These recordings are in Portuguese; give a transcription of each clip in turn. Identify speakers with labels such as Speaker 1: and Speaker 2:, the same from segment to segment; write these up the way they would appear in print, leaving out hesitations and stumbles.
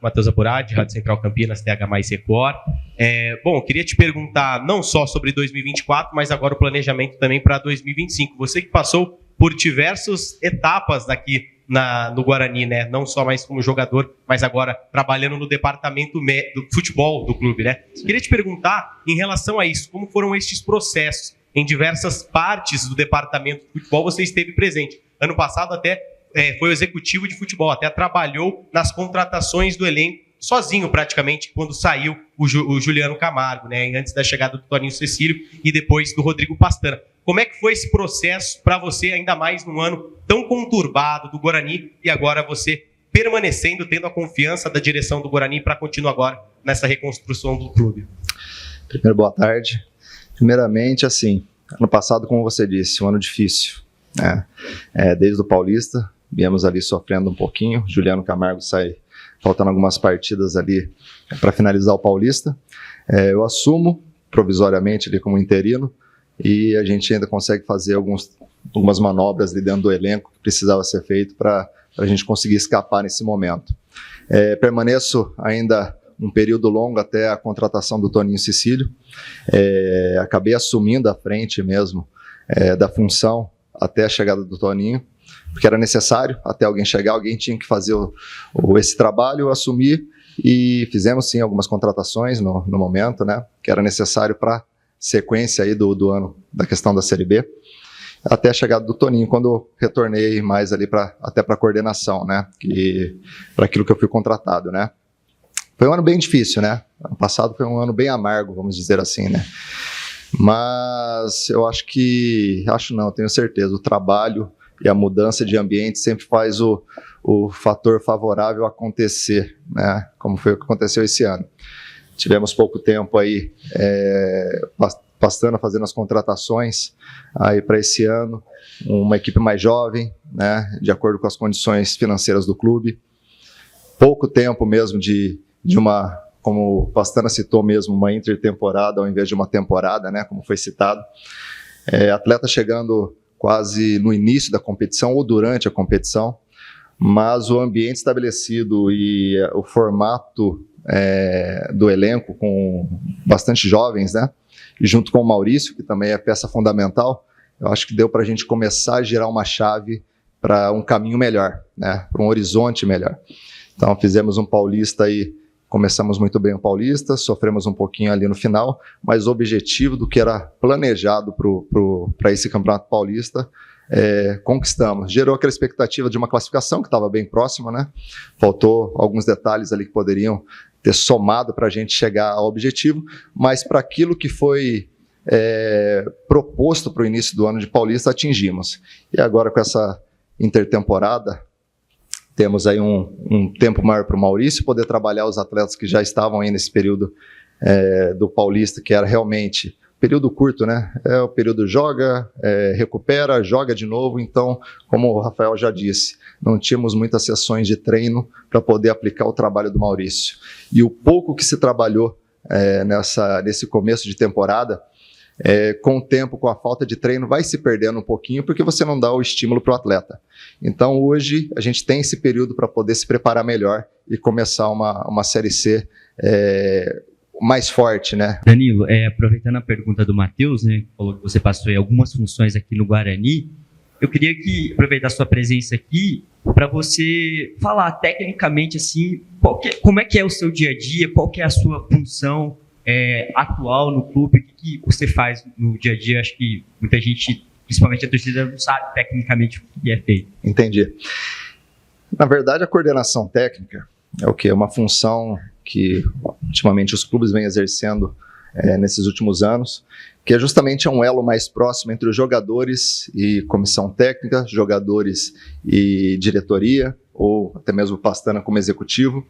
Speaker 1: Matheus Apuradi, Rádio Central Campinas, TH mais Record. Bom, queria te perguntar não só sobre 2024, mas agora o planejamento também para 2025. Você que passou por diversas etapas aqui no Guarani, né? Não só mais como jogador, mas agora trabalhando no departamento do futebol do clube, né? Queria te perguntar em relação a isso, como foram estes processos em diversas partes do departamento de futebol você esteve presente. Ano passado até foi o executivo de futebol, até trabalhou nas contratações do elenco sozinho praticamente quando saiu o Juliano Camargo, né? Antes da chegada do Toninho Cecílio e depois do Rodrigo Pastana. Como é que foi esse processo para você, ainda mais num ano tão conturbado do Guarani e agora você permanecendo, tendo a confiança da direção do Guarani para continuar agora nessa reconstrução do clube?
Speaker 2: Primeiro, boa tarde. Primeiramente, assim, ano passado, como você disse, um ano difícil, né? Desde o Paulista, viemos ali sofrendo um pouquinho, Juliano Camargo sai faltando algumas partidas ali para finalizar o Paulista. Eu assumo provisoriamente ali como interino e a gente ainda consegue fazer algumas manobras ali dentro do elenco que precisava ser feito para a gente conseguir escapar nesse momento. Permaneço ainda um período longo até a contratação do Toninho Cecílio. Acabei assumindo a frente mesmo da função até a chegada do Toninho, porque era necessário, até alguém chegar, alguém tinha que fazer esse trabalho, eu assumi e fizemos sim algumas contratações no momento, né, que era necessário para sequência aí do ano da questão da Série B, até a chegada do Toninho, quando eu retornei mais ali até para a coordenação, né, para aquilo que eu fui contratado, né. Foi um ano bem difícil, né, ano passado foi um ano bem amargo, vamos dizer assim, né, mas eu tenho certeza, o trabalho e a mudança de ambiente sempre faz o fator favorável acontecer, né? Como foi o que aconteceu esse ano. Tivemos pouco tempo aí Pastana fazendo as contratações aí para esse ano, uma equipe mais jovem, né? De acordo com as condições financeiras do clube. Pouco tempo mesmo de uma, como o Pastana citou mesmo, uma intertemporada ao invés de uma temporada, né? Como foi citado. Atleta chegando quase no início da competição ou durante a competição, mas o ambiente estabelecido e o formato do elenco com bastante jovens, né? E junto com o Maurício, que também é peça fundamental, eu acho que deu para a gente começar a girar uma chave para um caminho melhor, né? Para um horizonte melhor. Então fizemos um Paulista aí, começamos muito bem o Paulista, sofremos um pouquinho ali no final, mas o objetivo do que era planejado para esse Campeonato Paulista, conquistamos. Gerou aquela expectativa de uma classificação que estava bem próxima, né? Faltou alguns detalhes ali que poderiam ter somado para a gente chegar ao objetivo, mas para aquilo que foi proposto para o início do ano de Paulista, atingimos. E agora com essa intertemporada, temos aí um tempo maior para o Maurício poder trabalhar os atletas que já estavam aí nesse período do Paulista, que era realmente período curto, né? O período joga, recupera, joga de novo. Então, como o Rafael já disse, não tínhamos muitas sessões de treino para poder aplicar o trabalho do Maurício. E o pouco que se trabalhou nesse começo de temporada, com o tempo, com a falta de treino, vai se perdendo um pouquinho, porque você não dá o estímulo para o atleta. Então, hoje, a gente tem esse período para poder se preparar melhor e começar uma Série C mais forte, né?
Speaker 3: Danilo, aproveitando a pergunta do Matheus, né, que falou que você passou em algumas funções aqui no Guarani, eu queria aproveitar a sua presença aqui para você falar tecnicamente, assim, como é que é o seu dia a dia, qual que é a sua função atual no clube, o que você faz no dia a dia. Acho que muita gente, principalmente a torcida, não sabe tecnicamente o que é feito.
Speaker 2: Entendi. Na verdade, a coordenação técnica é o quê? Uma função que ultimamente os clubes vêm exercendo nesses últimos anos, que é justamente um elo mais próximo entre os jogadores e comissão técnica, jogadores e diretoria, ou até mesmo o Pastana como executivo.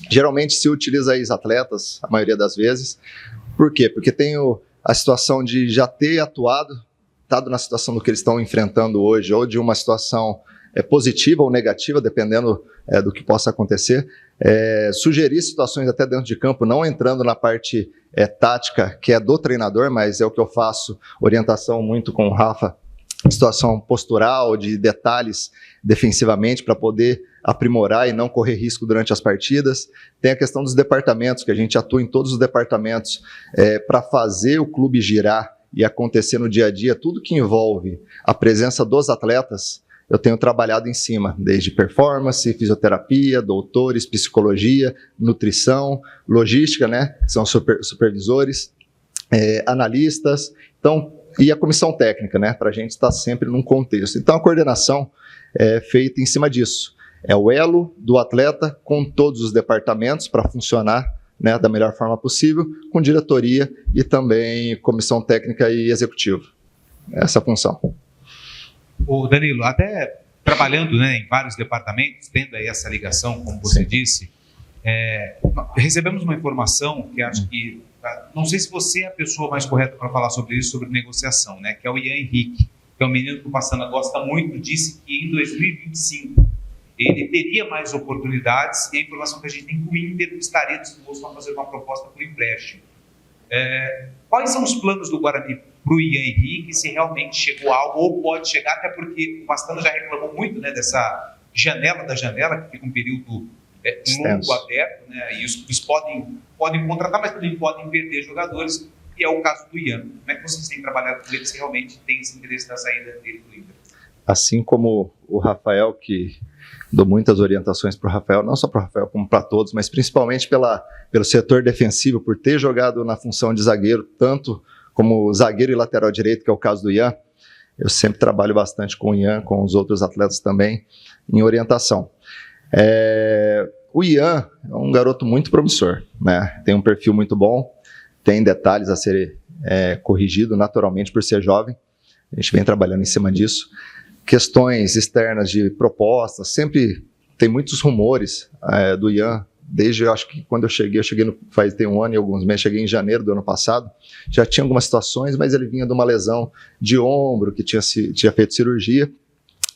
Speaker 2: Geralmente se utiliza ex-atletas, a maioria das vezes. Por quê? Porque tem a situação de já ter estado na situação do que eles estão enfrentando hoje, ou de uma situação positiva ou negativa, dependendo do que possa acontecer. Sugerir situações até dentro de campo, não entrando na parte tática, que é do treinador, mas é o que eu faço, orientação muito com o Rafa, situação postural, de detalhes defensivamente, para poder aprimorar e não correr risco durante as partidas. Tem a questão dos departamentos, que a gente atua em todos os departamentos para fazer o clube girar e acontecer no dia a dia. Tudo que envolve a presença dos atletas, eu tenho trabalhado em cima, desde performance, fisioterapia, doutores, psicologia, nutrição, logística, né, que são supervisores, analistas, então, e a comissão técnica, né, para a gente estar sempre num contexto. Então, a coordenação é feita em cima disso. É o elo do atleta com todos os departamentos para funcionar, né, da melhor forma possível, com diretoria e também comissão técnica e executiva. Essa é a função.
Speaker 4: O Danilo, até trabalhando, né, em vários departamentos, tendo aí essa ligação, como você disse, recebemos uma informação que acho que, não sei se você é a pessoa mais correta para falar sobre isso, sobre negociação, né, que é o Ian Henrique, que é um menino que o Pastana gosta muito, disse que em 2025 ele teria mais oportunidades, e a informação que a gente tem que o Inter estaria disposto a fazer uma proposta por empréstimo. Quais são os planos do Guarani para o Ian Henrique, se realmente chegou algo, ou pode chegar, até porque o Pastana já reclamou muito, né, dessa janela da janela, que fica um período longo aberto, né, e os clubes podem contratar, mas também podem perder jogadores, e é o caso do Ian. Como é que vocês têm trabalhado com ele, se realmente tem esse interesse da saída dele do Inter?
Speaker 2: Assim como o Rafael, que dou muitas orientações para o Rafael, não só para o Rafael, como para todos, mas principalmente pelo setor defensivo, por ter jogado na função de zagueiro, tanto como zagueiro e lateral direito, que é o caso do Ian. Eu sempre trabalho bastante com o Ian, com os outros atletas também, em orientação. O Ian é um garoto muito promissor, né? Tem um perfil muito bom, tem detalhes a ser corrigido naturalmente por ser jovem. A gente vem trabalhando em cima disso. Questões externas de propostas, sempre tem muitos rumores do Ian, desde, eu acho que quando eu cheguei tem um ano e alguns meses, cheguei em janeiro do ano passado, já tinha algumas situações, mas ele vinha de uma lesão de ombro, que tinha feito cirurgia,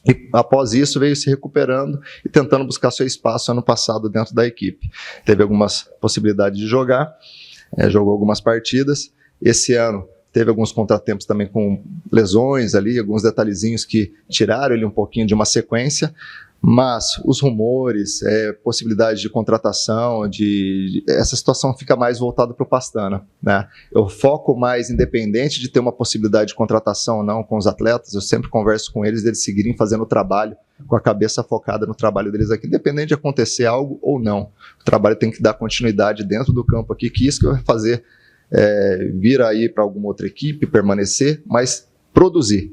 Speaker 2: e após isso veio se recuperando e tentando buscar seu espaço ano passado dentro da equipe. Teve algumas possibilidades de jogar, jogou algumas partidas, esse ano teve alguns contratempos também com lesões ali, alguns detalhezinhos que tiraram ele um pouquinho de uma sequência, mas os rumores, possibilidade de contratação, essa situação fica mais voltada para o Pastana, né? Eu foco mais, independente de ter uma possibilidade de contratação ou não com os atletas, eu sempre converso com eles seguirem fazendo o trabalho com a cabeça focada no trabalho deles aqui, independente de acontecer algo ou não. O trabalho tem que dar continuidade dentro do campo aqui, que isso que vai fazer vir aí para alguma outra equipe, permanecer, mas produzir.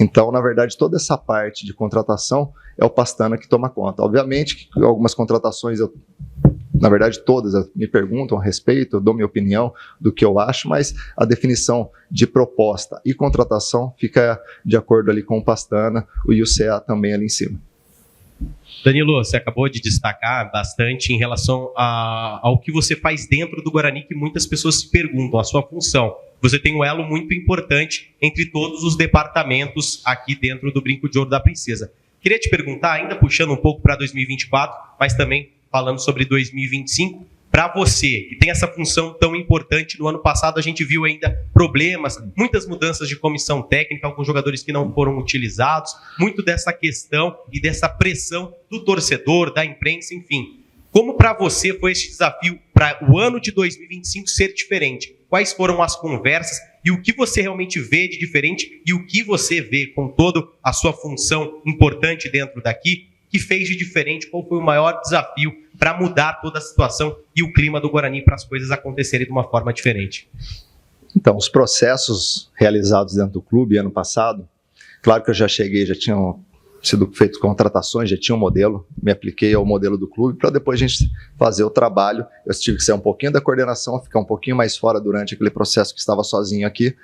Speaker 2: Então, na verdade, toda essa parte de contratação é o Pastana que toma conta. Obviamente que algumas contratações, na verdade todas me perguntam a respeito, eu dou minha opinião do que eu acho, mas a definição de proposta e contratação fica de acordo ali com o Pastana, o IUCA também ali em cima.
Speaker 1: Danilo, você acabou de destacar bastante em relação ao que você faz dentro do Guarani, que muitas pessoas se perguntam, a sua função. Você tem um elo muito importante entre todos os departamentos aqui dentro do Brinco de Ouro da Princesa. Queria te perguntar, ainda puxando um pouco para 2024, mas também falando sobre 2025, para você, que tem essa função tão importante, no ano passado a gente viu ainda problemas, muitas mudanças de comissão técnica, alguns jogadores que não foram utilizados, muito dessa questão e dessa pressão do torcedor, da imprensa, enfim. Como para você foi esse desafio para o ano de 2025 ser diferente? Quais foram as conversas e o que você realmente vê de diferente e o que você vê com toda a sua função importante dentro daqui, que fez de diferente? Qual foi o maior desafio para mudar toda a situação e o clima do Guarani para as coisas acontecerem de uma forma diferente?
Speaker 2: Então, os processos realizados dentro do clube ano passado, claro que eu já cheguei, já tinham sido feitas contratações, já tinha um modelo, me apliquei ao modelo do clube para depois a gente fazer o trabalho. Eu tive que sair um pouquinho da coordenação, ficar um pouquinho mais fora durante aquele processo que estava sozinho aqui,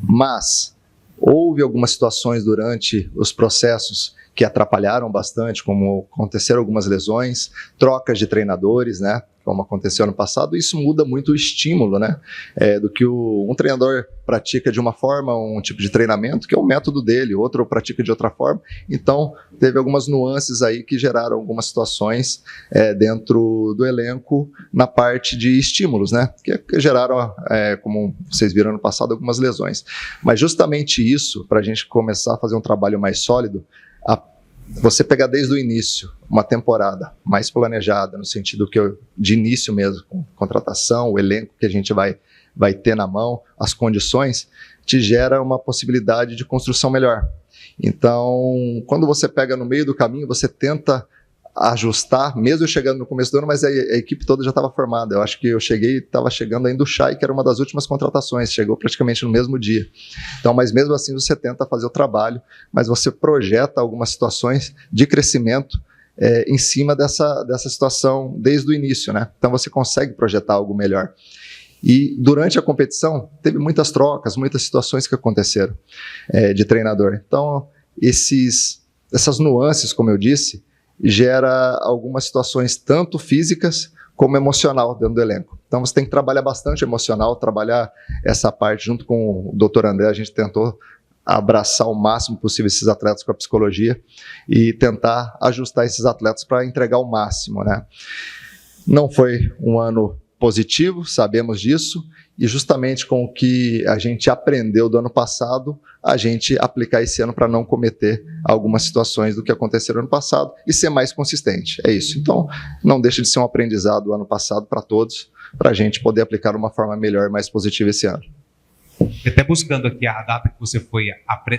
Speaker 2: mas houve algumas situações durante os processos que atrapalharam bastante, como aconteceram algumas lesões, trocas de treinadores, né, como aconteceu ano passado. Isso muda muito o estímulo, né, do que um treinador pratica de uma forma, um tipo de treinamento, que é o método dele, outro pratica de outra forma. Então, teve algumas nuances aí que geraram algumas situações dentro do elenco na parte de estímulos, né, que geraram, como vocês viram ano passado, algumas lesões. Mas justamente isso, para a gente começar a fazer um trabalho mais sólido, você pegar desde o início uma temporada mais planejada, no sentido de início mesmo, com contratação, o elenco que a gente vai ter na mão, as condições, te gera uma possibilidade de construção melhor. Então, quando você pega no meio do caminho, você tenta ajustar, mesmo chegando no começo do ano, mas a equipe toda já estava formada. Eu acho que eu estava chegando ainda o Chay, que era uma das últimas contratações, chegou praticamente no mesmo dia. Então, mas mesmo assim você tenta fazer o trabalho, mas você projeta algumas situações de crescimento em cima dessa situação desde o início, né? Então você consegue projetar algo melhor. E durante a competição, teve muitas trocas, muitas situações que aconteceram de treinador. Então, essas nuances, como eu disse, gera algumas situações tanto físicas como emocional dentro do elenco. Então você tem que trabalhar bastante emocional, trabalhar essa parte junto com o Dr. André. A gente tentou abraçar o máximo possível esses atletas com a psicologia e tentar ajustar esses atletas para entregar o máximo, né? Não foi um ano positivo, sabemos disso, e justamente com o que a gente aprendeu do ano passado, a gente aplicar esse ano para não cometer algumas situações do que aconteceram no ano passado e ser mais consistente. É isso. Então, não deixa de ser um aprendizado do ano passado para todos, para a gente poder aplicar de uma forma melhor e mais positiva esse ano.
Speaker 4: Até buscando aqui a data que você foi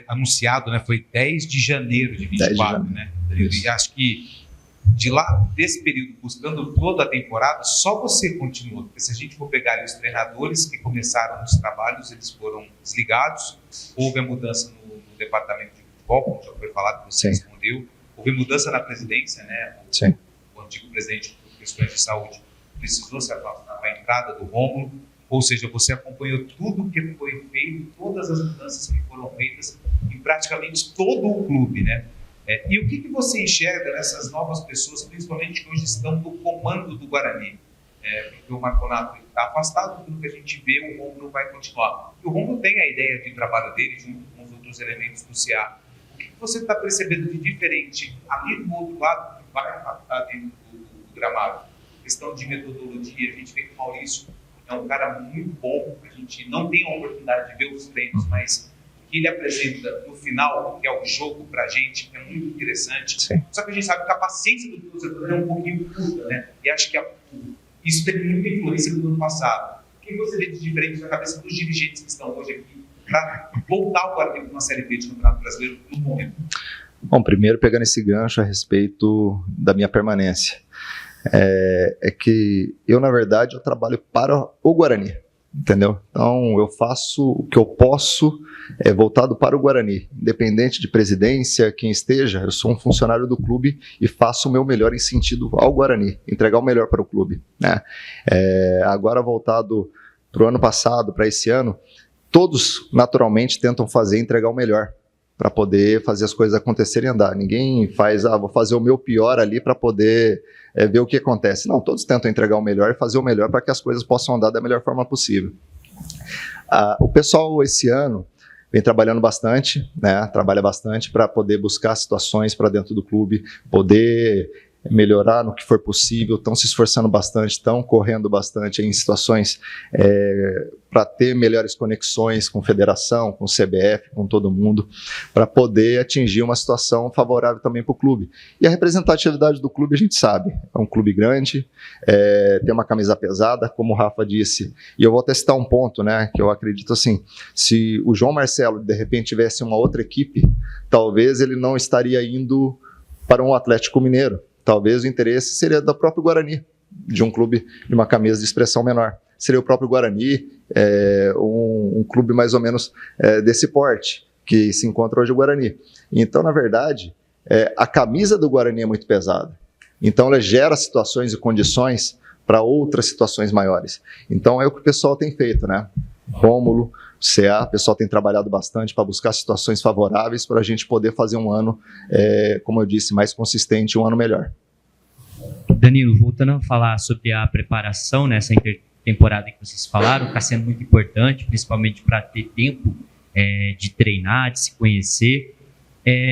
Speaker 4: anunciado, né, foi 10 de janeiro de 24, né? E acho que de lá, desse período, buscando toda a temporada, só você continuou. Porque se a gente for pegar ali os treinadores que começaram os trabalhos, eles foram desligados, houve a mudança no departamento de futebol, como já foi falado, você respondeu, houve mudança na presidência, né?
Speaker 2: Sim.
Speaker 4: O antigo presidente, por questões de saúde, precisou se afastar com a entrada do Rômulo, ou seja, você acompanhou tudo o que foi feito, todas as mudanças que foram feitas em praticamente todo o clube, né? E o que você enxerga nessas novas pessoas, principalmente que hoje estão no comando do Guarani? Porque o Marconato está afastado, tudo que a gente vê, o Rômulo vai continuar. E o Rômulo tem a ideia de trabalho dele junto com os outros elementos do CA. O que você está percebendo de diferente ali do outro lado que vai impactar dentro do gramado? Questão de metodologia, a gente vê que o Maurício é um cara muito bom, a gente não tem a oportunidade de ver os treinos, mas que ele apresenta no final, que é o jogo pra gente, é muito interessante.
Speaker 2: Sim.
Speaker 4: Só que a gente sabe que a paciência do torcedor é um pouquinho curta, né? E acho que isso teve muita influência do ano passado. O que você vê de diferente na cabeça dos dirigentes que estão hoje aqui para voltar o Guarani para uma Série B de Campeonato Brasileiro no momento? Bom,
Speaker 2: primeiro pegando esse gancho a respeito da minha permanência. É que eu, na verdade, eu trabalho para o Guarani. Entendeu? Então eu faço o que eu posso voltado para o Guarani, independente de presidência, quem esteja, eu sou um funcionário do clube e faço o meu melhor em sentido ao Guarani, entregar o melhor para o clube, né? Agora voltado para o ano passado, para esse ano, todos naturalmente tentam entregar o melhor para poder fazer as coisas acontecerem e andar. Ninguém faz, vou fazer o meu pior ali para poder ver o que acontece. Não, todos tentam entregar o melhor e fazer o melhor para que as coisas possam andar da melhor forma possível. O pessoal esse ano vem trabalhando bastante, né? Trabalha bastante para poder buscar situações para dentro do clube, poder melhorar no que for possível, estão se esforçando bastante, estão correndo bastante em situações para ter melhores conexões com a federação, com o CBF, com todo mundo, para poder atingir uma situação favorável também para o clube. E a representatividade do clube a gente sabe, é um clube grande, tem uma camisa pesada, como o Rafa disse, e eu vou até citar um ponto, né, que eu acredito assim, se o João Marcelo de repente tivesse uma outra equipe, talvez ele não estaria indo para um Atlético Mineiro. Talvez o interesse seria do próprio Guarani, de um clube de uma camisa de expressão menor. Seria o próprio Guarani, um clube mais ou menos desse porte, que se encontra hoje o Guarani. Então, na verdade, a camisa do Guarani é muito pesada. Então, ela gera situações e condições para outras situações maiores. Então, é o que o pessoal tem feito, né? Rômulo, CA, o pessoal tem trabalhado bastante para buscar situações favoráveis para a gente poder fazer um ano, como eu disse, mais consistente, um ano melhor.
Speaker 3: Danilo, voltando a falar sobre a preparação nessa intertemporada que vocês falaram, está sendo muito importante, principalmente para ter tempo de treinar, de se conhecer.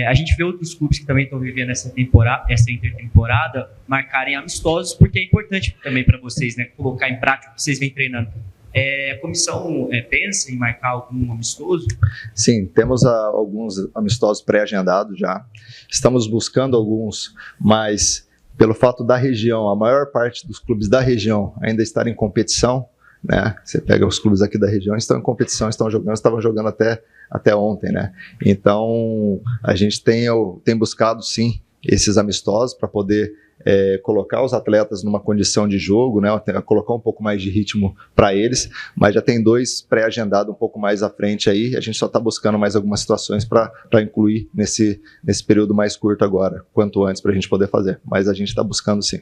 Speaker 3: A gente vê outros clubes que também estão vivendo essa intertemporada marcarem amistosos, porque é importante também para vocês, né, colocar em prática o que vocês vêm treinando. A comissão pensa em marcar algum amistoso?
Speaker 2: Sim, temos alguns amistosos pré-agendados já. Estamos buscando alguns, mas pelo fato da região, a maior parte dos clubes da região ainda estar em competição, né? Você pega os clubes aqui da região, estão em competição, estavam jogando até ontem, né? Então, a gente tem buscado, sim, esses amistosos para poder colocar os atletas numa condição de jogo, né? Colocar um pouco mais de ritmo para eles, mas já tem 2 pré-agendados um pouco mais à frente aí, a gente só está buscando mais algumas situações para incluir nesse período mais curto agora, quanto antes para a gente poder fazer, mas a gente está buscando sim.